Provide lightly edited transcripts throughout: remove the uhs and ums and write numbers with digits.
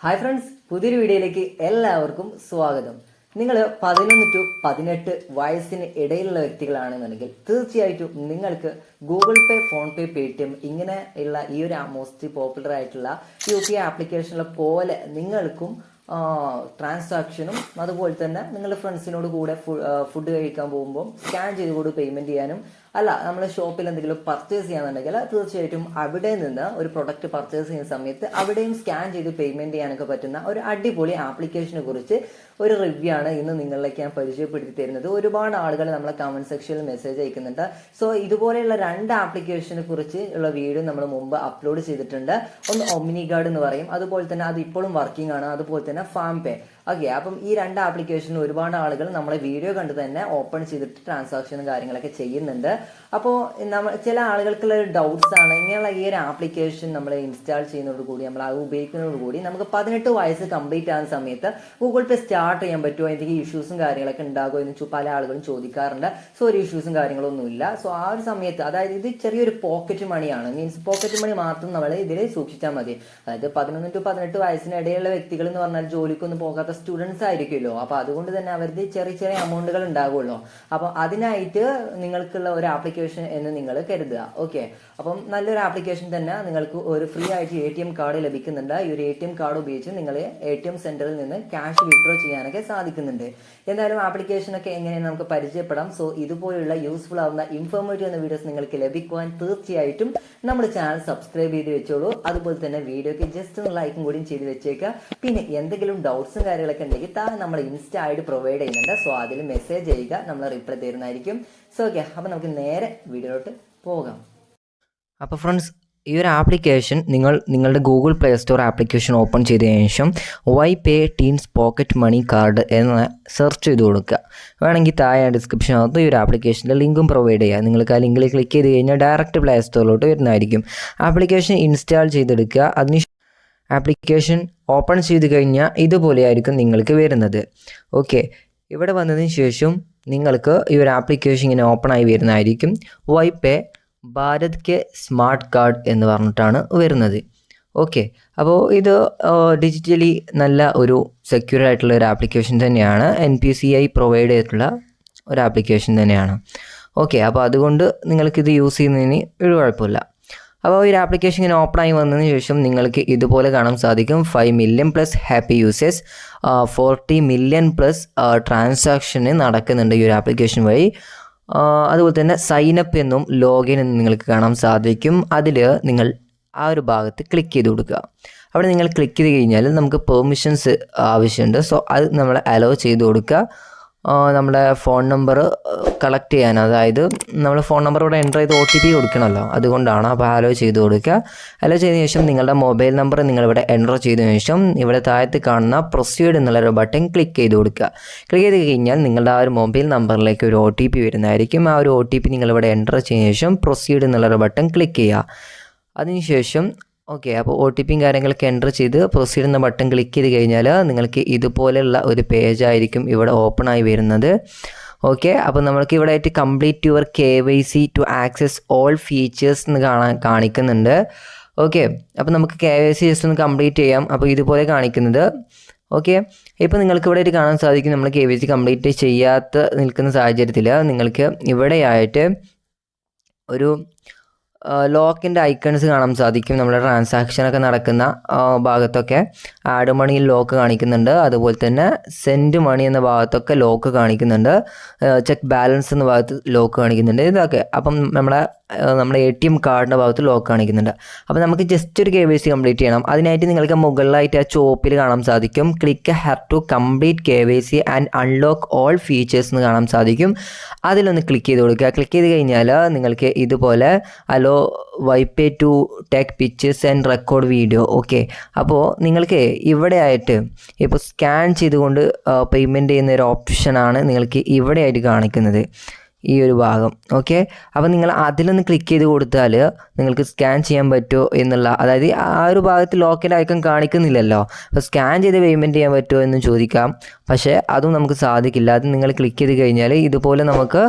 Hi friends, പുതിയൊരു വീഡിയോയിലേക്ക് എല്ലാവർക്കും സ്വാഗതം. നിങ്ങൾ 11 ടു 18 വയസ്സിന് ഇടയിലുള്ള വ്യക്തികളാണെന്നുണ്ടെങ്കിൽ തീർച്ചയായിട്ടും നിങ്ങൾക്ക് ഗൂഗിൾ പേ, ഫോൺ പേ, പേടിഎം ഇങ്ങനെ ഉള്ള ഈ ഒരു മോസ്റ്റ് പോപ്പുലർ ആയിട്ടുള്ള UPI ആപ്ലിക്കേഷനിലെ പോലെ നിങ്ങൾക്കും ട്രാൻസാക്ഷനും അതുപോലെ തന്നെ നിങ്ങളുടെ ഫ്രണ്ട്സിനോട് കൂടെ ഫുഡ് കഴിക്കാൻ പോകുമ്പോൾ സ്കാൻ ചെയ്ത് കൂടി പേയ്മെൻറ്റ് ചെയ്യാനും അല്ല നമ്മൾ ഷോപ്പിൽ എന്തെങ്കിലും പർച്ചേസ് ചെയ്യാന്നുണ്ടെങ്കിൽ തീർച്ചയായിട്ടും അവിടെ നിന്ന് ഒരു പ്രൊഡക്റ്റ് പർച്ചേസ് ചെയ്യുന്ന സമയത്ത് അവിടെയും സ്കാൻ ചെയ്ത് പേയ്മെൻറ്റ് ചെയ്യാനൊക്കെ പറ്റുന്ന ഒരു അടിപൊളി ആപ്ലിക്കേഷനെ കുറിച്ച് ഒരു റിവ്യൂ ആണ് ഇന്ന് നിങ്ങളിലേക്ക് ഞാൻ പരിചയപ്പെടുത്തി തരുന്നത്. ഒരുപാട് ആളുകൾ നമ്മളെ കമന്റ് സെക്ഷനിൽ മെസ്സേജ് അയക്കുന്നുണ്ട്. സോ ഇതുപോലെയുള്ള 2 ആപ്ലിക്കേഷനെ കുറിച്ച് ഉള്ള വീഡിയോ നമ്മൾ മുമ്പ് അപ്ലോഡ് ചെയ്തിട്ടുണ്ട്. ഒന്ന് ഒമിനി ഗാർഡ് എന്ന് പറയും, അതുപോലെ തന്നെ അത് ഇപ്പോഴും വർക്കിംഗ് ആണ്, അതുപോലെ തന്നെ ഫാം പേ. ഓക്കെ, അപ്പം ഈ 2 ആപ്ലിക്കേഷനും ഒരുപാട് ആളുകൾ നമ്മളെ വീഡിയോ കണ്ട് തന്നെ ഓപ്പൺ ചെയ്തിട്ട് ട്രാൻസാക്ഷനും കാര്യങ്ങളൊക്കെ ചെയ്യുന്നുണ്ട്. അപ്പോൾ ചില ആളുകൾക്കുള്ള ഒരു ഡൗട്ട്സ് ആണ്, ഇങ്ങനെയുള്ള ഈ ഒരു ആപ്ലിക്കേഷൻ നമ്മൾ ഇൻസ്റ്റാൾ ചെയ്യുന്നതോടുകൂടി നമ്മൾ അത് ഉപയോഗിക്കുന്നതോടുകൂടി നമുക്ക് 18 വയസ്സ് കംപ്ലീറ്റ് ആകുന്ന സമയത്ത് ഗൂഗിൾ പേ സ്റ്റാർട്ട് ചെയ്യാൻ പറ്റുമോ, എന്തെങ്കിലും ഇഷ്യൂസും കാര്യങ്ങളൊക്കെ ഉണ്ടാകുമോ എന്ന് പല ആളുകളും ചോദിക്കാറുണ്ട്. സോ ഒരു ഇഷ്യൂസും കാര്യങ്ങളൊന്നുമില്ല. സോ ആ ഒരു സമയത്ത്, അതായത് ഇത് ചെറിയൊരു പോക്കറ്റ് മണിയാണ്, മീൻസ് പോക്കറ്റ് മണി മാത്രം നമ്മൾ ഇതിൽ സൂക്ഷിച്ചാൽ മതി. അതായത് 11 ടു 18 വയസ്സിനിടയിലുള്ള വ്യക്തികൾ എന്ന് പറഞ്ഞാൽ ജോലിക്കൊന്നും പോകാത്ത സ്റ്റുഡൻസ് ആയിരിക്കുമല്ലോ. അപ്പോൾ അതുകൊണ്ട് തന്നെ അവരുടെ ചെറിയ ചെറിയ എമൗണ്ടുകൾ ഉണ്ടാകുമല്ലോ. അപ്പോൾ അതിനായിട്ട് നിങ്ങൾക്കുള്ള ഒരു ആപ്ലിക്കേഷൻ എന്ന് നിങ്ങൾ കരുതുക. ഓക്കെ, അപ്പം നല്ലൊരു ആപ്ലിക്കേഷൻ തന്നെ. നിങ്ങൾക്ക് ഒരു ഫ്രീ ആയിട്ട് ATM കാർഡ് ലഭിക്കുന്നുണ്ട്. ഈ ഒരു ATM കാർഡ് ഉപയോഗിച്ച് നിങ്ങൾ ATM സെന്ററിൽ നിന്ന് ക്യാഷ് വിഡ്രോ ചെയ്യാനൊക്കെ സാധിക്കുന്നുണ്ട്. എന്തായാലും ആപ്ലിക്കേഷനൊക്കെ എങ്ങനെയാണ് നമുക്ക് പരിചയപ്പെടാം. സോ ഇതുപോലുള്ള യൂസ്ഫുൾ ആവുന്ന ഇൻഫോർമേറ്റീവ് എന്ന വീഡിയോസ് നിങ്ങൾക്ക് ലഭിക്കുവാൻ തീർച്ചയായിട്ടും നമ്മുടെ ചാനൽ സബ്സ്ക്രൈബ് ചെയ്ത് വെച്ചോളൂ. അതുപോലെ തന്നെ വീഡിയോക്ക് ജസ്റ്റ് ഒന്ന് ലൈക്കും കൂടിയും ചെയ്ത് വെച്ചേക്കുക. പിന്നെ എന്തെങ്കിലും ഡൗട്ട്സും കാര്യങ്ങളൊക്കെ ഉണ്ടെങ്കിൽ താഴെ നമ്മൾ ഇൻസ്റ്റ ID പ്രൊവൈഡ് ചെയ്യുന്നുണ്ട്. സോ അതിൽ മെസ്സേജ് ചെയ്യുക, നമ്മൾ റിപ്ലൈ തരുന്നതായിരിക്കും. സോ ഓക്കെ, അപ്പോൾ നമുക്ക് നേരെ വീഡിയോയിലോട്ട് പോകാം. അപ്പോൾ ഫ്രണ്ട്സ്, ഈ ഒരു ആപ്ലിക്കേഷൻ നിങ്ങളുടെ Google play store application open ചെയ്തതിനു ശേഷം YPay teens pocket money card എന്ന് സെർച്ച് ചെയ്ത് കൊടുക്കുക. വേണമെങ്കിൽ താഴെ ഡിസ്ക്രിപ്ഷനകത്ത് ഈ ഒരു ആപ്ലിക്കേഷൻ്റെ ലിങ്കും പ്രൊവൈഡ് ചെയ്യുക. നിങ്ങൾക്ക് ആ ലിങ്കിൽ ക്ലിക്ക് ചെയ്ത് കഴിഞ്ഞാൽ ഡയറക്റ്റ് പ്ലേ സ്റ്റോറിലോട്ട് വരുന്നതായിരിക്കും. ആപ്ലിക്കേഷൻ ഇൻസ്റ്റാൾ ചെയ്തെടുക്കുക. അതിന് ആപ്ലിക്കേഷൻ ഓപ്പൺ ചെയ്ത് കഴിഞ്ഞാൽ ഇതുപോലെയായിരിക്കും നിങ്ങൾക്ക് വരുന്നത്. ഓക്കെ, ഇവിടെ വന്നതിന് ശേഷം നിങ്ങൾക്ക് ഈ ഒരു ആപ്ലിക്കേഷൻ ഇങ്ങനെ ഓപ്പൺ ആയി വരുന്നതായിരിക്കും. YPay Bharat K smart card എന്ന് പറഞ്ഞിട്ടാണ് വരുന്നത്. ഓക്കെ, അപ്പോൾ ഇത് ഡിജിറ്റലി നല്ല ഒരു സെക്യൂർ ആയിട്ടുള്ള ഒരു ആപ്ലിക്കേഷൻ തന്നെയാണ്. NPCI പ്രൊവൈഡ് ചെയ്തിട്ടുള്ള ഒരു ആപ്ലിക്കേഷൻ തന്നെയാണ്. ഓക്കെ, അപ്പോൾ അതുകൊണ്ട് നിങ്ങൾക്കിത് യൂസ് ചെയ്യുന്നതിന് ഒരു കുഴപ്പമില്ല. അപ്പോൾ ഈ ഒരു ആപ്ലിക്കേഷൻ ഇങ്ങനെ ഓപ്പൺ ആയി വന്നതിന് ശേഷം നിങ്ങൾക്ക് ഇതുപോലെ കാണാൻ സാധിക്കും. 5 million plus happy users, 40 million plus ട്രാൻസാക്ഷന് നടക്കുന്നുണ്ട് ഈ ഒരു ആപ്ലിക്കേഷൻ വഴി. അതുപോലെ തന്നെ സൈനപ്പ് എന്നും ലോഗിൻ എന്നും നിങ്ങൾക്ക് കാണാൻ സാധിക്കും. അതിൽ നിങ്ങൾ ആ ഒരു ഭാഗത്ത് ക്ലിക്ക് ചെയ്ത് കൊടുക്കുക. അവിടെ നിങ്ങൾ ക്ലിക്ക് ചെയ്ത് കഴിഞ്ഞാൽ നമുക്ക് പെർമിഷൻസ് ആവശ്യമുണ്ട്. സോ അത് നമ്മൾ അലോ ചെയ്ത് കൊടുക്കുക. നമ്മുടെ ഫോൺ നമ്പർ കളക്ട് ചെയ്യാൻ, അതായത് നമ്മൾ ഫോൺ നമ്പർ ഇവിടെ എൻ്റർ ചെയ്ത് OTP കൊടുക്കണമല്ലോ, അതുകൊണ്ടാണ്. അപ്പോൾ അലോ ചെയ്ത് കൊടുക്കുക. അലോ ചെയ്തതിന് ശേഷം നിങ്ങളുടെ മൊബൈൽ നമ്പർ നിങ്ങളിവിടെ എൻ്റർ ചെയ്തതിന് ശേഷം ഇവിടെ താഴത്ത് കാണുന്ന പ്രൊസീഡ് എന്നുള്ളൊരു ബട്ടൺ ക്ലിക്ക് ചെയ്ത് കൊടുക്കുക. ക്ലിക്ക് ചെയ്ത് കഴിഞ്ഞാൽ നിങ്ങളുടെ ആ ഒരു മൊബൈൽ നമ്പറിലേക്ക് ഒരു OTP വരുന്നതായിരിക്കും. ആ ഒരു OTP നിങ്ങളിവിടെ എൻ്റർ ചെയ്തതിന് ശേഷം പ്രൊസീഡ് എന്നുള്ളൊരു ബട്ടൺ ക്ലിക്ക് ചെയ്യുക. അതിനുശേഷം ഓക്കെ, അപ്പോൾ OTPയും കാര്യങ്ങളൊക്കെ എൻ്റർ ചെയ്ത് പ്രൊസീഡ് എന്ന ബട്ടൺ ക്ലിക്ക് ചെയ്ത് കഴിഞ്ഞാൽ നിങ്ങൾക്ക് ഇതുപോലെയുള്ള ഒരു പേജായിരിക്കും ഇവിടെ ഓപ്പൺ ആയി വരുന്നത്. ഓക്കെ, അപ്പോൾ നമ്മൾക്ക് ഇവിടെ ആയിട്ട് complete your KYC to access all features എന്ന് കാണിക്കുന്നുണ്ട്. ഓക്കെ, അപ്പോൾ നമുക്ക് KYC ജസ്റ്റ് ഒന്ന് കംപ്ലീറ്റ് ചെയ്യാം. അപ്പോൾ ഇതുപോലെ കാണിക്കുന്നത്. ഓക്കെ, ഇപ്പോൾ നിങ്ങൾക്ക് ഇവിടെ ആയിട്ട് കാണാൻ സാധിക്കും, നമ്മൾ KYC കംപ്ലീറ്റ് ചെയ്യാത്ത നിൽക്കുന്ന സാഹചര്യത്തിൽ നിങ്ങൾക്ക് ഇവിടെയായിട്ട് ഒരു ലോക്കിൻ്റെ ഐക്കൺസ് കാണാൻ സാധിക്കും. നമ്മുടെ ട്രാൻസാക്ഷനൊക്കെ നടക്കുന്ന ഭാഗത്തൊക്കെ ആഡ് മണിയിൽ ലോക്ക് കാണിക്കുന്നുണ്ട്. അതുപോലെ തന്നെ സെൻഡ് മണി എന്ന ഭാഗത്തൊക്കെ ലോക്ക് കാണിക്കുന്നുണ്ട്. ചെക്ക് ബാലൻസ് എന്ന ഭാഗത്ത് ലോക്ക് കാണിക്കുന്നുണ്ട്. ഇതൊക്കെ അപ്പം നമ്മുടെ ATM കാർഡിൻ്റെ ഭാഗത്ത് ലോക്ക് കാണിക്കുന്നുണ്ട്. അപ്പോൾ നമുക്ക് ജസ്റ്റ് ഒരു KYC കംപ്ലീറ്റ് ചെയ്യണം. അതിനായിട്ട് നിങ്ങൾക്ക് മുകളിലായിട്ട് ആ ചോപ്പിൽ കാണാൻ സാധിക്കും click here to complete KYC and unlock all features എന്ന് കാണാൻ സാധിക്കും. അതിലൊന്ന് ക്ലിക്ക് ചെയ്ത് കൊടുക്കുക. ക്ലിക്ക് ചെയ്ത് കഴിഞ്ഞാൽ നിങ്ങൾക്ക് ഇതുപോലെ allow YPay to take pictures and record video. Okay, അപ്പോൾ നിങ്ങൾക്ക് ഇവിടെ ആയിട്ട് ഇപ്പോൾ സ്കാൻ ചെയ്തുകൊണ്ട് പേയ്മെൻറ്റ് ചെയ്യുന്ന ഒരു ഓപ്ഷനാണ് നിങ്ങൾക്ക് ഇവിടെ ആയിട്ട് കാണിക്കുന്നത്. ഈ ഒരു ഭാഗം. ഓക്കെ, അപ്പോൾ നിങ്ങൾ അതിലൊന്ന് ക്ലിക്ക് ചെയ്ത് കൊടുത്താൽ നിങ്ങൾക്ക് സ്കാൻ ചെയ്യാൻ പറ്റുമോ എന്നുള്ള, അതായത് ആ ഒരു ഭാഗത്ത് ലോക്കൽ ഐക്കൺ കാണിക്കുന്നില്ലല്ലോ, അപ്പോൾ സ്കാൻ ചെയ്ത് പേയ്മെൻറ്റ് ചെയ്യാൻ പറ്റുമോ എന്ന് ചോദിക്കാം. പക്ഷേ അതും നമുക്ക് സാധിക്കില്ല. അത് നിങ്ങൾ ക്ലിക്ക് ചെയ്ത് കഴിഞ്ഞാൽ ഇതുപോലെ നമുക്ക്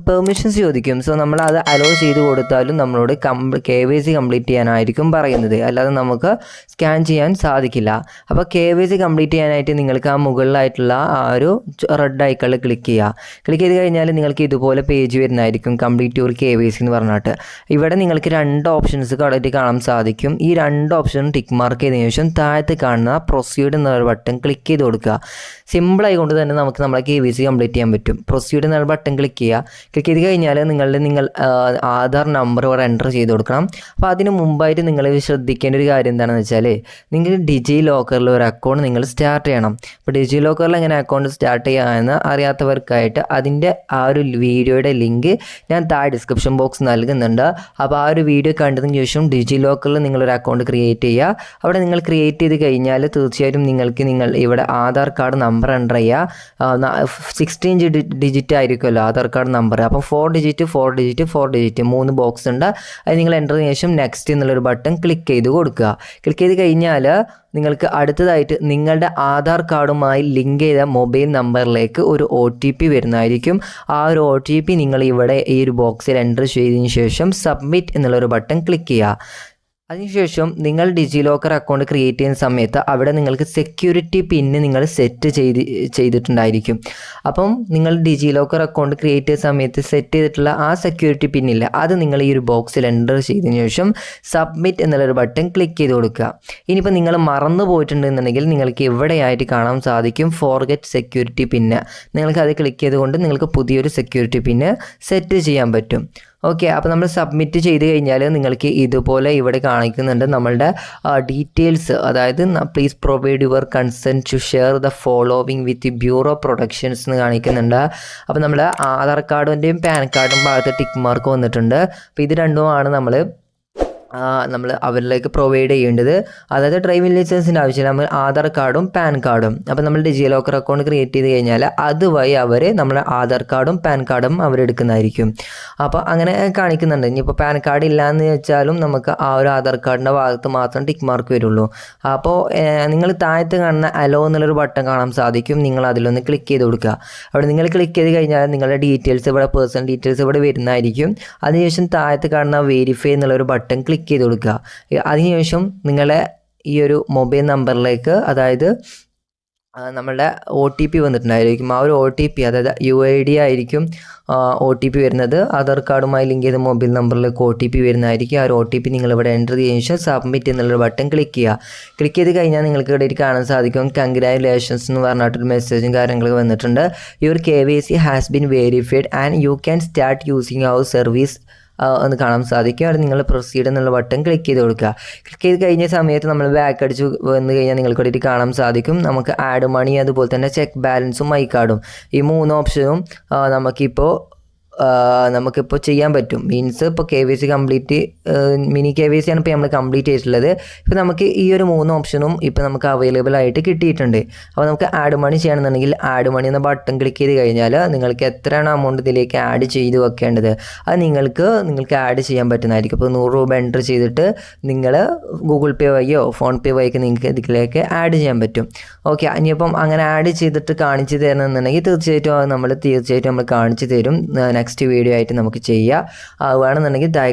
പെർമിഷൻസ് ചോദിക്കും. സോ നമ്മൾ അത് അലോ ചെയ്ത് കൊടുത്താലും നമ്മളോട് KYC കംപ്ലീറ്റ് ചെയ്യാനായിരിക്കും പറയുന്നത്, അല്ലാതെ നമുക്ക് സ്കാൻ ചെയ്യാൻ സാധിക്കില്ല. അപ്പോൾ KYC കംപ്ലീറ്റ് ചെയ്യാനായിട്ട് നിങ്ങൾക്ക് ആ മുകളിലായിട്ടുള്ള ആ ഒരു റെഡ് ഐക്കണിൽ ക്ലിക്ക് ചെയ്യുക. ക്ലിക്ക് ചെയ്ത് കഴിഞ്ഞാൽ നിങ്ങൾക്ക് ഇതുപോലെ പേജ് വരുന്നതായിരിക്കും, കംപ്ലീറ്റ് യുവർ KYC എന്ന് പറഞ്ഞിട്ട്. ഇവിടെ നിങ്ങൾക്ക് 2 ഓപ്ഷൻസ് കറക്റ്റ് കാണാൻ സാധിക്കും. ഈ 2 ഓപ്ഷനും ടിക്ക് മാർക്ക് ചെയ്തതിനു ശേഷം താഴത്ത് കാണുന്ന പ്രൊസീഡ് എന്നുള്ള ബട്ടൺ ക്ലിക്ക് ചെയ്ത് കൊടുക്കുക. സിമ്പിളായി കൊണ്ട് തന്നെ നമുക്ക് നമ്മളെ KYC കംപ്ലീറ്റ് ചെയ്യാൻ പറ്റും. പ്രൊസീഡ് എന്നുള്ള ബട്ടൺ ക്ലിക്ക് ചെയ്യുക. ക്ലിക്ക് ചെയ്ത് കഴിഞ്ഞാൽ നിങ്ങൾ ആധാർ നമ്പർ ഇവിടെ എൻ്റർ ചെയ്ത് കൊടുക്കണം. അപ്പോൾ അതിന് മുമ്പായിട്ട് നിങ്ങൾ ശ്രദ്ധിക്കേണ്ട ഒരു കാര്യം എന്താണെന്ന് വെച്ചാൽ, നിങ്ങൾ ഡിജി ലോക്കറിൽ ഒരു അക്കൗണ്ട് നിങ്ങൾ സ്റ്റാർട്ട് ചെയ്യണം. അപ്പോൾ ഡിജി ലോക്കറിൽ എങ്ങനെ അക്കൗണ്ട് സ്റ്റാർട്ട് ചെയ്യാമെന്ന് അറിയാത്തവർക്കായിട്ട് അതിൻ്റെ ആ ഒരു വീഡിയോയുടെ ലിങ്ക് ഞാൻ താഴെ ഡിസ്ക്രിപ്ഷൻ ബോക്സ് നൽകുന്നുണ്ട്. അപ്പോൾ ആ ഒരു വീഡിയോ കണ്ടതിന് ശേഷം ഡിജി ലോക്കറിൽ നിങ്ങളൊരു അക്കൗണ്ട് ക്രിയേറ്റ് ചെയ്യുക. അവിടെ നിങ്ങൾ ക്രിയേറ്റ് ചെയ്ത് കഴിഞ്ഞാൽ തീർച്ചയായിട്ടും നിങ്ങൾ ഇവിടെ ആധാർ കാർഡ് നമ്പർ എൻ്റർ ചെയ്യുക. 16 ഡിജിറ്റ് ആയിരിക്കുമല്ലോ ആധാർ കാർഡ് നമ്പർ. അപ്പോൾ 4 ഡിജിറ്റ് 3 ബോക്സ് ഉണ്ട്. അത് നിങ്ങൾ എൻ്റർ ചെയ്തതിനു ശേഷം നെക്സ്റ്റ് എന്നുള്ളൊരു ബട്ടൺ ക്ലിക്ക് ചെയ്ത് കൊടുക്കുക. ക്ലിക്ക് ചെയ്ത് കഴിഞ്ഞാൽ നിങ്ങൾക്ക് അടുത്തതായിട്ട് നിങ്ങളുടെ ആധാർ കാർഡുമായി ലിങ്ക് ചെയ്ത മൊബൈൽ നമ്പറിലേക്ക് ഒരു OTP വരുന്നതായിരിക്കും. ആ ഒരു OTP നിങ്ങൾ ഇവിടെ ഈ ഒരു ബോക്സിൽ എൻ്റർ ചെയ്തതിന് ശേഷം സബ്മിറ്റ് എന്നുള്ളൊരു ബട്ടൺ ക്ലിക്ക് ചെയ്യുക. അതിനുശേഷം നിങ്ങൾ ഡിജി ലോക്കർ അക്കൗണ്ട് ക്രിയേറ്റ് ചെയ്യുന്ന സമയത്ത് അവിടെ നിങ്ങൾക്ക് സെക്യൂരിറ്റി പിന്ന് നിങ്ങൾ സെറ്റ് ചെയ്തിട്ടുണ്ടായിരിക്കും. അപ്പം നിങ്ങൾ ഡിജി ലോക്കർ അക്കൗണ്ട് ക്രിയേറ്റ് ചെയ്യുന്ന സമയത്ത് സെറ്റ് ചെയ്തിട്ടുള്ള ആ സെക്യൂരിറ്റി പിന്നില്ല, അത് നിങ്ങൾ ഈ ഒരു ബോക്സിൽ എൻ്റർ ചെയ്തതിന് ശേഷം സബ്മിറ്റ് എന്നുള്ളൊരു ബട്ടൺ ക്ലിക്ക് ചെയ്ത് കൊടുക്കുക. ഇനിയിപ്പോൾ നിങ്ങൾ മറന്നു പോയിട്ടുണ്ടെന്നുണ്ടെങ്കിൽ നിങ്ങൾക്ക് ഇവിടെയായിട്ട് കാണാൻ സാധിക്കും ഫോർഗെറ്റ് സെക്യൂരിറ്റി പിന്ന്. നിങ്ങൾക്ക് അത് ക്ലിക്ക് ചെയ്തുകൊണ്ട് നിങ്ങൾക്ക് പുതിയൊരു സെക്യൂരിറ്റി പിന്ന് സെറ്റ് ചെയ്യാൻ പറ്റും. ഓക്കെ, അപ്പോൾ നമ്മൾ സബ്മിറ്റ് ചെയ്ത് കഴിഞ്ഞാൽ നിങ്ങൾക്ക് ഇതുപോലെ ഇവിടെ കാണിക്കുന്നുണ്ട് നമ്മളുടെ ഡീറ്റെയിൽസ്. അതായത് please provide your consent to share the following with bureau protections എന്ന് കാണിക്കുന്നുണ്ട്. അപ്പോൾ നമ്മൾ ആധാർ കാർഡിൻ്റെയും പാൻ കാർഡും ഭാഗത്ത് ടിക്ക് മാർക്ക് വന്നിട്ടുണ്ട്. അപ്പോൾ ഇത് രണ്ടുമാണ് നമ്മൾ അവരിലേക്ക് പ്രൊവൈഡ് ചെയ്യേണ്ടത്. അതായത് ഡ്രൈവിംഗ് ലൈസൻസിൻ്റെ ആവശ്യമില്ല, നമ്മൾ ആധാർ കാർഡും പാൻ കാർഡും. അപ്പോൾ നമ്മൾ ഡിജി ലോക്കർ അക്കൗണ്ട് ക്രിയേറ്റ് ചെയ്ത് കഴിഞ്ഞാൽ അതുവഴി അവർ നമ്മുടെ ആധാർ കാർഡും പാൻ കാർഡും അവരെടുക്കുന്നതായിരിക്കും. അപ്പോൾ അങ്ങനെ കാണിക്കുന്നുണ്ട്. ഇനിയിപ്പോൾ പാൻ കാർഡ് ഇല്ലയെന്ന് വെച്ചാലും നമുക്ക് ആ ഒരു ആധാർ കാർഡിൻ്റെ ഭാഗത്ത് മാത്രം ടിക്ക് മാർക്ക് വരുള്ളൂ. അപ്പോൾ നിങ്ങൾ താഴത്ത് കാണുന്ന അലോ എന്നുള്ളൊരു ബട്ടൺ കാണാൻ സാധിക്കും. നിങ്ങൾ അതിലൊന്ന് ക്ലിക്ക് ചെയ്ത് കൊടുക്കുക. അവിടെ നിങ്ങൾ ക്ലിക്ക് ചെയ്ത് കഴിഞ്ഞാൽ നിങ്ങളുടെ ഡീറ്റെയിൽസ് ഇവിടെ പേഴ്സണൽ ഡീറ്റെയിൽസ് ഇവിടെ വരുന്നതായിരിക്കും. അതിനുശേഷം താഴത്ത് കാണുന്ന വെരിഫൈ എന്നുള്ളൊരു ബട്ടൺ ക്ലിക്ക് ചെയ്ത് കൊടുക്കുക. അതിനുശേഷം നിങ്ങളെ ഈ ഒരു മൊബൈൽ നമ്പറിലേക്ക്, അതായത് നമ്മളുടെ OTP വന്നിട്ടുണ്ടായിരിക്കും. ആ ഒരു OTP, അതായത് UID ആയിരിക്കും OTP വരുന്നത്. ആധാർ കാർഡുമായി ലിങ്ക് ചെയ്ത മൊബൈൽ നമ്പറിലേക്ക് OTP വരുന്നതായിരിക്കും. ആ ഒരു OTP നിങ്ങളിവിടെ എൻ്റർ ചെയ്തതിനു ശേഷം സബ്മിറ്റ് എന്നുള്ളൊരു ബട്ടൺ ക്ലിക്ക് ചെയ്യുക. ക്ലിക്ക് ചെയ്ത് കഴിഞ്ഞാൽ നിങ്ങൾക്ക് ഇവിടെ കാണാൻ സാധിക്കും കൺഗ്രാജുലേഷൻസ് എന്ന് പറഞ്ഞിട്ടൊരു മെസ്സേജും കാര്യങ്ങളൊക്കെ വന്നിട്ടുണ്ട്. Your KYC has been verified and you can start using our service എന്ന് കാണാൻ സാധിക്കും. അവിടെ നിങ്ങൾ പ്രൊസീഡ് എന്നുള്ള ബട്ടൺ ക്ലിക്ക് ചെയ്ത് കൊടുക്കുക. ക്ലിക്ക് ചെയ്ത് കഴിഞ്ഞ സമയത്ത് നമ്മൾ ബാക്ക് അടിച്ച് വന്നു കഴിഞ്ഞാൽ നിങ്ങൾക്ക് വേണ്ടിയിട്ട് കാണാൻ സാധിക്കും നമുക്ക് ആഡ് മണി, അതുപോലെ തന്നെ ചെക്ക് ബാലൻസും മൈ കാർഡും, ഈ 3 ഓപ്ഷനും നമുക്കിപ്പോൾ ചെയ്യാൻ പറ്റും. മീൻസ് ഇപ്പോൾ KYC കംപ്ലീറ്റ് മിനി KYC ആണ് ഇപ്പോൾ നമ്മൾ കംപ്ലീറ്റ് ചെയ്തിട്ടുള്ളത്. ഇപ്പോൾ നമുക്ക് ഈ ഒരു 3 ഓപ്ഷനും ഇപ്പോൾ നമുക്ക് അവൈലബിൾ ആയിട്ട് കിട്ടിയിട്ടുണ്ട്. അപ്പോൾ നമുക്ക് ആഡ് മണി ചെയ്യണമെന്നുണ്ടെങ്കിൽ ആഡ് മണി എന്ന ബട്ടൺ ക്ലിക്ക് ചെയ്ത് കഴിഞ്ഞാൽ നിങ്ങൾക്ക് എത്രയാണ് എമൗണ്ട് ഇതിലേക്ക് ആഡ് ചെയ്ത് വെക്കേണ്ടത് അത് നിങ്ങൾക്ക് ആഡ് ചെയ്യാൻ പറ്റുന്നതായിരിക്കും. ഇപ്പോൾ 100 രൂപ എൻ്റർ ചെയ്തിട്ട് നിങ്ങൾ ഗൂഗിൾ പേ വഴിയോ ഫോൺ പേ വഴിയൊക്കെ നിങ്ങൾക്ക് ഇതിലേക്ക് ആഡ് ചെയ്യാൻ പറ്റും. ഓക്കെ, ഇനിയിപ്പം അങ്ങനെ ആഡ് ചെയ്തിട്ട് കാണിച്ചു തരണമെന്നുണ്ടെങ്കിൽ തീർച്ചയായിട്ടും നമ്മൾ കാണിച്ചു തരും. നെക്സ്റ്റ് വീഡിയോ ആയിട്ട് നമുക്ക് ചെയ്യാം. വേണമെന്നുണ്ടെങ്കിൽ താഴെ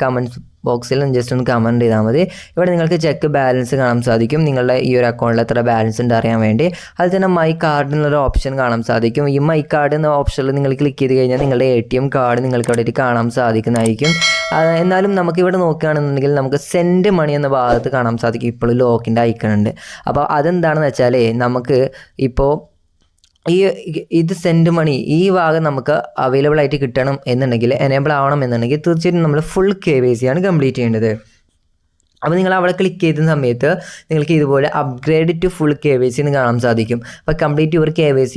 കമൻറ്റ് ബോക്സിൽ ജസ്റ്റ് ഒന്ന് കമൻറ്റ് ചെയ്താൽ മതി. ഇവിടെ നിങ്ങൾക്ക് ചെക്ക് ബാലൻസ് കാണാൻ സാധിക്കും, നിങ്ങളുടെ ഈ ഒരു അക്കൗണ്ടിൽ എത്ര ബാലൻസ് ഉണ്ട് അറിയാൻ വേണ്ടി. അതിൽ തന്നെ മൈ കാർഡ് എന്നുള്ളൊരു ഓപ്ഷൻ കാണാൻ സാധിക്കും. ഈ മൈ കാർഡ് എന്ന ഓപ്ഷനിൽ നിങ്ങൾ ക്ലിക്ക് ചെയ്ത് കഴിഞ്ഞാൽ നിങ്ങളുടെ ATM കാർഡ് നിങ്ങൾക്ക് അവിടെ കാണാൻ സാധിക്കുന്നതായിരിക്കും. എന്നാലും നമുക്കിവിടെ നോക്കുകയാണെന്നുണ്ടെങ്കിൽ നമുക്ക് സെൻഡ് മണി എന്ന ഭാഗത്ത് കാണാൻ സാധിക്കും. ഇപ്പോൾ ലോക്കിൻ്റെ ഐക്കൺ ഉണ്ട്. അപ്പോൾ അതെന്താണെന്ന് വെച്ചാൽ നമുക്ക് ഇപ്പോൾ ഇത് സെൻഡ് മണി ഈ ഭാഗം നമുക്ക് അവൈലബിൾ ആയിട്ട് കിട്ടണം എന്നുണ്ടെങ്കിൽ, എനേബിൾ ആവണം എന്നുണ്ടെങ്കിൽ തീർച്ചയായിട്ടും നമ്മൾ ഫുൾ KYC ആണ് കംപ്ലീറ്റ് ചെയ്യേണ്ടത്. അപ്പോൾ നിങ്ങൾ അവിടെ ക്ലിക്ക് ചെയ്യുന്ന സമയത്ത് നിങ്ങൾക്ക് ഇതുപോലെ അപ്ഗ്രേഡ് ടു ഫുൾ KYC എന്ന് കാണാൻ സാധിക്കും. അപ്പോൾ complete your KYC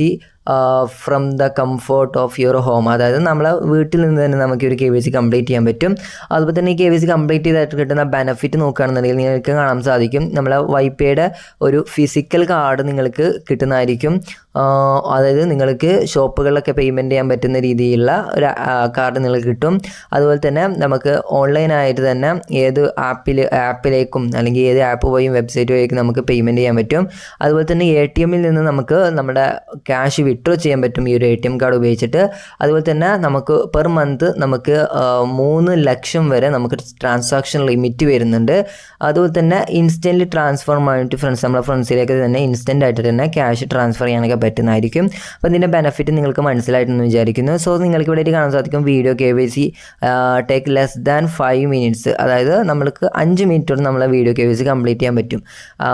from the comfort of your home. അതായത് നമ്മളെ വീട്ടിൽ നിന്ന് തന്നെ നമുക്ക് ഒരു KYC കംപ്ലീറ്റ് ചെയ്യാൻ പറ്റും. അതുപോലെ തന്നെ ഈ KYC കംപ്ലീറ്റ് ചെയ്തായിട്ട് കിട്ടുന്ന ബെനിഫിറ്റ് നോക്കുകയാണെന്നുണ്ടെങ്കിൽ നിങ്ങൾക്ക് കാണാൻ സാധിക്കും നമ്മളെ വൈപേയുടെ ഒരു ഫിസിക്കൽ കാർഡ് നിങ്ങൾക്ക് കിട്ടുന്നതായിരിക്കും. അതായത് നിങ്ങൾക്ക് ഷോപ്പുകളിലൊക്കെ പേയ്മെൻറ്റ് ചെയ്യാൻ പറ്റുന്ന രീതിയിലുള്ള ഒരു കാർഡ് നിങ്ങൾക്ക് കിട്ടും. അതുപോലെ തന്നെ നമുക്ക് ഓൺലൈനായിട്ട് തന്നെ ഏത് ആപ്പിലേക്കും അല്ലെങ്കിൽ ഏത് ആപ്പ് വഴിയും വെബ്സൈറ്റ് വഴിക്കും നമുക്ക് പേയ്മെൻറ്റ് ചെയ്യാൻ പറ്റും. അതുപോലെ തന്നെ ATM നിന്ന് നമുക്ക് നമ്മുടെ ക്യാഷ് വിഡ്രോ ചെയ്യാൻ പറ്റും ഈ ഒരു ATM കാർഡ് ഉപയോഗിച്ചിട്ട്. അതുപോലെ തന്നെ നമുക്ക് പെർ മന്ത് നമുക്ക് 3 ലക്ഷം വരെ നമുക്ക് ട്രാൻസാക്ഷൻ ലിമിറ്റ് വരുന്നുണ്ട്. അതുപോലെ തന്നെ ഇൻസ്റ്റൻ്റ് ട്രാൻസ്ഫർ ആയിട്ട് നമ്മളെ ഫ്രണ്ട്സിലേക്ക് തന്നെ ഇൻസ്റ്റൻ്റ് ആയിട്ട് തന്നെ ക്യാഷ് ട്രാൻസ്ഫർ ചെയ്യാനൊക്കെ പറ്റുന്നതായിരിക്കും. അപ്പോൾ ഇതിൻ്റെ ബെനിഫിറ്റ് നിങ്ങൾക്ക് മനസ്സിലായിട്ടെന്ന് വിചാരിക്കുന്നു. സോ നിങ്ങൾക്ക് ഇവിടെ കാണാൻ സാധിക്കും video KYC take less than 5 minutes. അതായത് നമ്മൾക്ക് 5 മിനിറ്റ് കൊണ്ട് നമ്മളെ വീഡിയോ KYC കംപ്ലീറ്റ് ചെയ്യാൻ പറ്റും.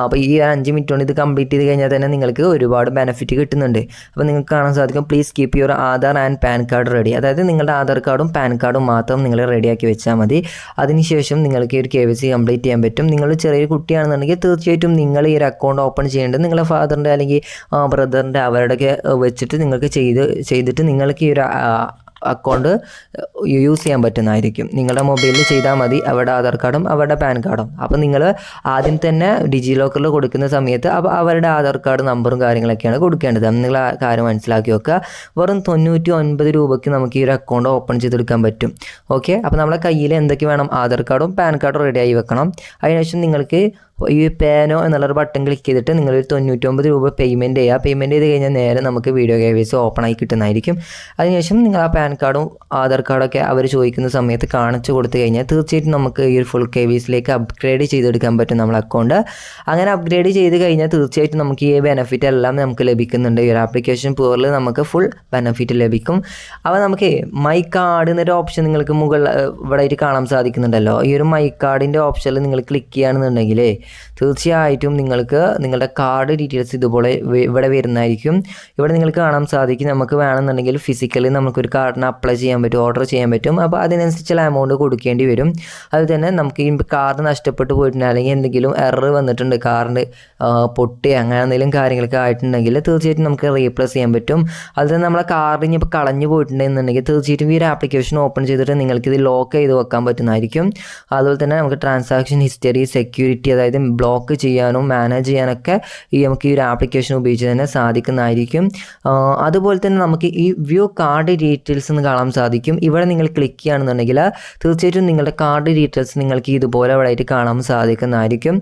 അപ്പോൾ ഈ 5 മിനിറ്റ് കൊണ്ട് ഇത് കംപ്ലീറ്റ് ചെയ്ത് കഴിഞ്ഞാൽ തന്നെ നിങ്ങൾക്ക് ഒരുപാട് ബെനിഫിറ്റ് കിട്ടുന്നുണ്ട്. അപ്പോൾ നിങ്ങൾക്ക് കാണാൻ സാധിക്കും please keep your Aadhaar and pan card ready. അതായത് നിങ്ങളുടെ ആധാർ കാർഡും പാൻ കാർഡും മാത്രം നിങ്ങൾ റെഡിയാക്കി വെച്ചാൽ മതി. അതിനുശേഷം നിങ്ങൾക്ക് ഈ ഒരു KYC കംപ്ലീറ്റ് ചെയ്യാൻ പറ്റും. നിങ്ങൾ ചെറിയൊരു കുട്ടിയാണെന്നുണ്ടെങ്കിൽ തീർച്ചയായിട്ടും നിങ്ങൾ ഈ ഒരു അക്കൗണ്ട് ഓപ്പൺ ചെയ്യേണ്ടത് നിങ്ങളുടെ ഫാദറിൻ്റെ അല്ലെങ്കിൽ ബ്രദറിൻ്റെ അവരുടെയൊക്കെ വെച്ചിട്ട് നിങ്ങൾക്ക് ചെയ്തിട്ട് നിങ്ങൾക്ക് ഈ ഒരു അക്കൗണ്ട് യൂസ് ചെയ്യാൻ പറ്റുന്നതായിരിക്കും. നിങ്ങളുടെ മൊബൈലിൽ ചെയ്താൽ മതി അവരുടെ ആധാർ കാർഡും അവരുടെ പാൻ കാർഡും. അപ്പോൾ നിങ്ങൾ ആദ്യം തന്നെ ഡിജിലോക്കറിൽ കൊടുക്കുന്ന സമയത്ത് അപ്പോൾ അവരുടെ ആധാർ കാർഡ് നമ്പറും കാര്യങ്ങളൊക്കെയാണ് കൊടുക്കേണ്ടത്. നിങ്ങൾ ആ കാര്യം മനസ്സിലാക്കി വെക്കുക. വെറും 99 രൂപയ്ക്ക് നമുക്ക് ഈ ഒരു അക്കൗണ്ട് ഓപ്പൺ ചെയ്തെടുക്കാൻ പറ്റും. ഓക്കെ, അപ്പോൾ നമ്മളെ കയ്യിൽ എന്തൊക്കെ വേണം? ആധാർ കാർഡും പാൻ കാർഡും റെഡിയായി വെക്കണം. അതിനുശേഷം നിങ്ങൾക്ക് ഈ പേനോ എന്നുള്ളൊരു ബട്ടൺ ക്ലിക്ക് ചെയ്തിട്ട് നിങ്ങളൊരു 99 രൂപ പേയ്മെൻറ്റ് ചെയ്യുക. പേയ്മെൻറ്റ് ചെയ്ത് കഴിഞ്ഞാൽ നേരെ നമുക്ക് വീഡിയോ KYC ഓപ്പൺ ആയി കിട്ടുന്നതായിരിക്കും. അതിനുശേഷം നിങ്ങൾ ആ പാൻ കാർഡും ആധാർ കാർഡൊക്കെ അവർ ചോദിക്കുന്ന സമയത്ത് കാണിച്ചു കൊടുത്തു കഴിഞ്ഞാൽ തീർച്ചയായിട്ടും നമുക്ക് ഈ ഒരു ഫുൾ KYCയിലേക്ക് അപ്ഗ്രേഡ് ചെയ്തെടുക്കാൻ പറ്റും നമ്മളെ അക്കൗണ്ട്. അങ്ങനെ അപ്ഗ്രേഡ് ചെയ്ത് കഴിഞ്ഞാൽ തീർച്ചയായിട്ടും നമുക്ക് ഈ ബെനിഫിറ്റ് എല്ലാം നമുക്ക് ലഭിക്കുന്നുണ്ട്. ഈ ഒരു ആപ്ലിക്കേഷൻ പോറിൽ നമുക്ക് ഫുൾ ബെനിഫിറ്റ് ലഭിക്കും. അപ്പോൾ നമുക്ക് മൈ കാർഡ് എന്നൊരു ഓപ്ഷൻ നിങ്ങൾക്ക് മുകളിൽ ഇവിടെ ആയിട്ട് കാണാൻ സാധിക്കുന്നുണ്ടല്ലോ. ഈ ഒരു മൈ കാർഡിൻ്റെ ഓപ്ഷനിൽ നിങ്ങൾ ക്ലിക്ക് ചെയ്യുകയാണെന്നുണ്ടെങ്കിൽ തീർച്ചയായിട്ടും നിങ്ങൾക്ക് നിങ്ങളുടെ കാർഡ് ഡീറ്റെയിൽസ് ഇതുപോലെ ഇവിടെ വരുന്നതായിരിക്കും. ഇവിടെ നിങ്ങൾക്ക് കാണാൻ സാധിക്കും നമുക്ക് വേണമെന്നുണ്ടെങ്കിൽ ഫിസിക്കലി നമുക്കൊരു കാർഡിന് അപ്ലൈ ചെയ്യാൻ പറ്റും, ഓർഡർ ചെയ്യാൻ പറ്റും. അപ്പോൾ അതിനനുസരിച്ചുള്ള എമൗണ്ട് കൊടുക്കേണ്ടി വരും. അത് തന്നെ നമുക്ക് ഈ കാർഡ് നഷ്ടപ്പെട്ടു പോയിട്ടുണ്ട് അല്ലെങ്കിൽ എന്തെങ്കിലും എറർ വന്നിട്ടുണ്ട്, കാർഡ് പൊട്ടി അങ്ങനെ എന്തെങ്കിലും കാര്യങ്ങളൊക്കെ ആയിട്ടുണ്ടെങ്കിൽ തീർച്ചയായിട്ടും നമുക്ക് റീപ്ലേസ് ചെയ്യാൻ പറ്റും. അത് തന്നെ നമ്മളെ കാർഡ് ഇനി ഇപ്പോൾ കളഞ്ഞു പോയിട്ടുണ്ടെന്നുണ്ടെങ്കിൽ തീർച്ചയായിട്ടും ഈ ഒരു ആപ്ലിക്കേഷൻ ഓപ്പൺ ചെയ്തിട്ട് നിങ്ങൾക്കിത് ലോക്ക് ചെയ്ത് വെക്കാൻ പറ്റുന്നതായിരിക്കും. അതുപോലെ തന്നെ നമുക്ക് ട്രാൻസാക്ഷൻ ഹിസ്റ്ററി, സെക്യൂരിറ്റി അതായത് ബ്ലോക്ക് ചെയ്യാനും മാനേജ് ചെയ്യാനൊക്കെ നമുക്ക് ഈ ഒരു ആപ്ലിക്കേഷൻ ഉപയോഗിച്ച് തന്നെ സാധിക്കുന്നതായിരിക്കും. അതുപോലെ തന്നെ നമുക്ക് ഈ വ്യൂ കാർഡ് ഡീറ്റെയിൽസ് എന്ന് കാണാൻ സാധിക്കും. ഇവിടെ നിങ്ങൾ ക്ലിക്ക് ചെയ്യുകയാണെന്നുണ്ടെങ്കിൽ തീർച്ചയായിട്ടും നിങ്ങളുടെ കാർഡ് ഡീറ്റെയിൽസ് നിങ്ങൾക്ക് ഇതുപോലെ ഇവിടെ ആയിട്ട് കാണാൻ സാധിക്കുന്നതായിരിക്കും.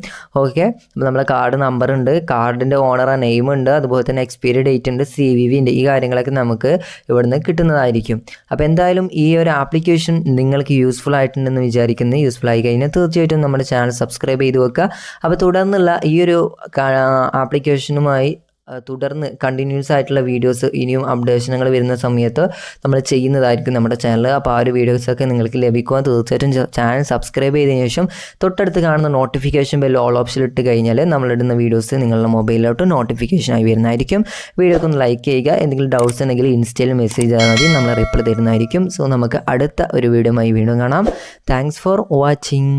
ഓക്കെ, അപ്പോൾ നമ്മുടെ കാർഡ് നമ്പർ ഉണ്ട്, കാർഡിൻ്റെ ഓണർ നെയിം ഉണ്ട്, അതുപോലെ തന്നെ എക്സ്പയറി ഡേറ്റ് ഉണ്ട്, CVV ഉണ്ട്. ഈ കാര്യങ്ങളൊക്കെ നമുക്ക് ഇവിടുന്ന് കിട്ടുന്നതായിരിക്കും. അപ്പോൾ എന്തായാലും ഈ ഒരു ആപ്ലിക്കേഷൻ നിങ്ങൾക്ക് യൂസ്ഫുൾ ആയിട്ടുണ്ടെന്ന് വിചാരിക്കുന്നു. യൂസ്ഫുൾ ആയി കഴിഞ്ഞാൽ തീർച്ചയായിട്ടും നമ്മുടെ ചാനൽ സബ്സ്ക്രൈബ് ചെയ്ത് വെക്കുക. അപ്പോൾ തുടർന്നുള്ള ഈ ഒരു ആപ്ലിക്കേഷനുമായി തുടർന്ന് കണ്ടിന്യൂസ് ആയിട്ടുള്ള വീഡിയോസ് ഇനിയും അപ്ഡേഷനുകൾ വരുന്ന സമയത്ത് നമ്മൾ ചെയ്യുന്നതായിരിക്കും നമ്മുടെ ചാനൽ. അപ്പോൾ ആ ഒരു വീഡിയോസൊക്കെ നിങ്ങൾക്ക് ലഭിക്കുവാൻ തീർച്ചയായിട്ടും ചാനൽ സബ്സ്ക്രൈബ് ചെയ്തതിനു ശേഷം തൊട്ടടുത്ത് കാണുന്ന നോട്ടിഫിക്കേഷൻ ബെൽ ഓൾ ഓപ്ഷൻ ഇട്ട് കഴിഞ്ഞാൽ നമ്മളിടുന്ന വീഡിയോസ് നിങ്ങളുടെ മൊബൈലിലോട്ട് നോട്ടിഫിക്കേഷനായി വരുന്നതായിരിക്കും. വീഡിയോക്ക് ഒന്ന് ലൈക്ക് ചെയ്യുക. എന്തെങ്കിലും ഡൗട്ട്സ് ഉണ്ടെങ്കിൽ ഇൻസ്റ്റയിൽ മെസ്സേജ് ചെയ്താൽ മതി, നമ്മൾ റിപ്ലൈ തരുന്നതായിരിക്കും. സോ നമുക്ക് അടുത്ത ഒരു വീഡിയോയുമായി വീണ്ടും കാണാം. Thanks for watching.